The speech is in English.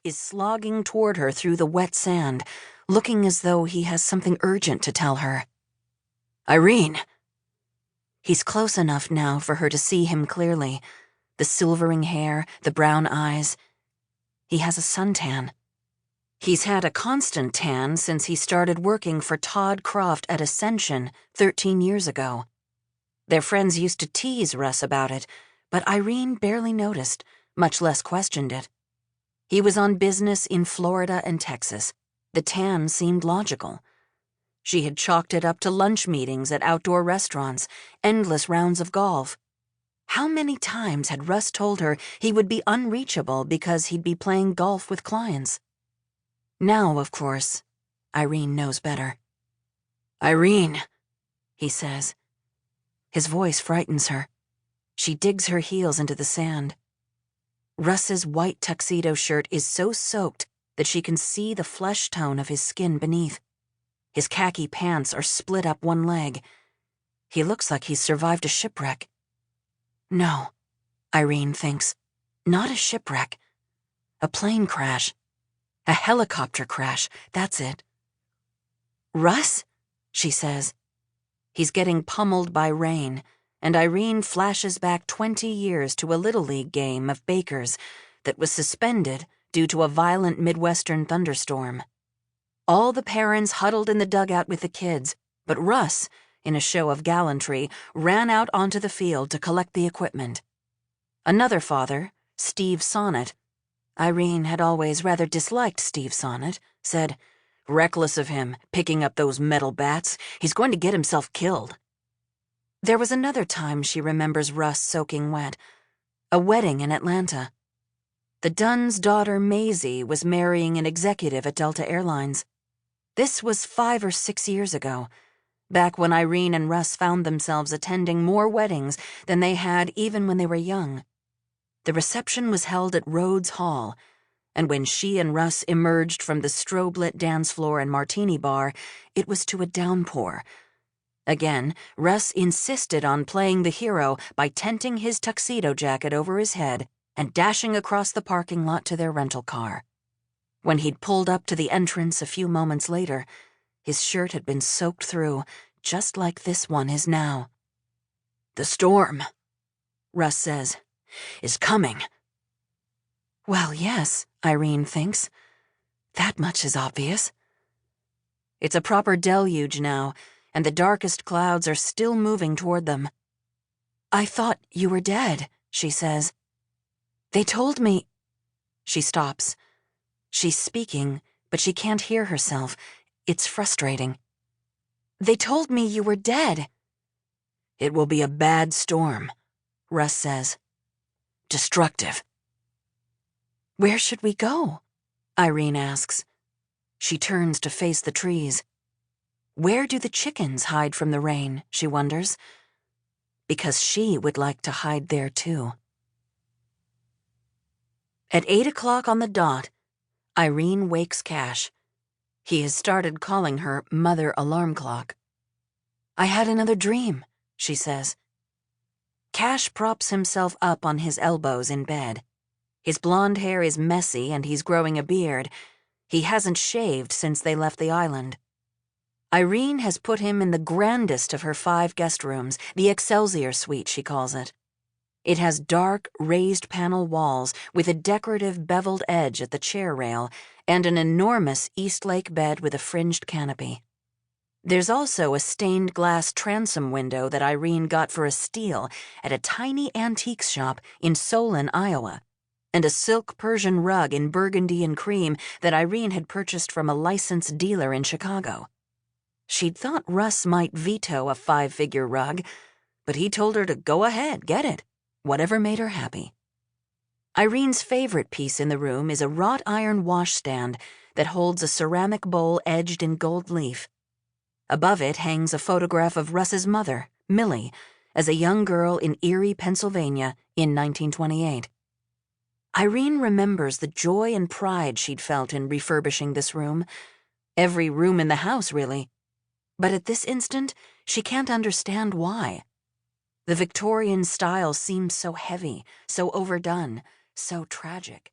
is slogging toward her through the wet sand, looking as though he has something urgent to tell her. Irene! He's close enough now for her to see him clearly. The silvering hair, the brown eyes. He has a suntan. He's had a constant tan since he started working for Todd Croft at Ascension 13 years ago. Their friends used to tease Russ about it, but Irene barely noticed, much less questioned it. He was on business in Florida and Texas. The tan seemed logical. She had chalked it up to lunch meetings at outdoor restaurants, endless rounds of golf. How many times had Russ told her he would be unreachable because he'd be playing golf with clients? Now, of course, Irene knows better. Irene, he says. His voice frightens her. She digs her heels into the sand. Russ's white tuxedo shirt is so soaked that she can see the flesh tone of his skin beneath. His khaki pants are split up one leg. He looks like he's survived a shipwreck. No, Irene thinks, not a shipwreck. A plane crash. A helicopter crash, that's it. Russ? She says. He's getting pummeled by rain, and Irene flashes back 20 years to a Little League game of Baker's that was suspended due to a violent Midwestern thunderstorm. All the parents huddled in the dugout with the kids, but Russ, in a show of gallantry, ran out onto the field to collect the equipment. Another father, Steve Sonnet, Irene had always rather disliked Steve Sonnet, said, "Reckless of him, picking up those metal bats. He's going to get himself killed." There was another time she remembers Russ soaking wet, a wedding in Atlanta. The Dunn's daughter Maisie was marrying an executive at Delta Airlines. This was 5 or 6 years ago, back when Irene and Russ found themselves attending more weddings than they had even when they were young. The reception was held at Rhodes Hall, and when she and Russ emerged from the strobe-lit dance floor and martini bar, it was to a downpour. Again, Russ insisted on playing the hero by tenting his tuxedo jacket over his head and dashing across the parking lot to their rental car. When he'd pulled up to the entrance a few moments later, his shirt had been soaked through, just like this one is now. "The storm," Russ says, "is coming." Well, yes, Irene thinks. That much is obvious. It's a proper deluge now, and the darkest clouds are still moving toward them. "I thought you were dead," she says. "They told me—" She stops. She's speaking, but she can't hear herself. It's frustrating. "They told me you were dead." "It will be a bad storm," Russ says. "Destructive." "Where should we go?" Irene asks. She turns to face the trees. Where do the chickens hide from the rain, she wonders? Because she would like to hide there too. At 8 o'clock on the dot, Irene wakes Cash. He has started calling her Mother Alarm Clock. "I had another dream," she says. Cash props himself up on his elbows in bed. His blonde hair is messy and he's growing a beard. He hasn't shaved since they left the island. Irene has put him in the grandest of her 5 guest rooms, the Excelsior Suite, she calls it. It has dark, raised panel walls with a decorative beveled edge at the chair rail and an enormous Eastlake bed with a fringed canopy. There's also a stained glass transom window that Irene got for a steal at a tiny antiques shop in Solon, Iowa, and a silk Persian rug in burgundy and cream that Irene had purchased from a licensed dealer in Chicago. She'd thought Russ might veto a 5-figure rug, but he told her to go ahead, get it, whatever made her happy. Irene's favorite piece in the room is a wrought iron washstand that holds a ceramic bowl edged in gold leaf. Above it hangs a photograph of Russ's mother, Millie, as a young girl in Erie, Pennsylvania in 1928. Irene remembers the joy and pride she'd felt in refurbishing this room. Every room in the house, really. But at this instant, she can't understand why. The Victorian style seemed so heavy, so overdone, so tragic.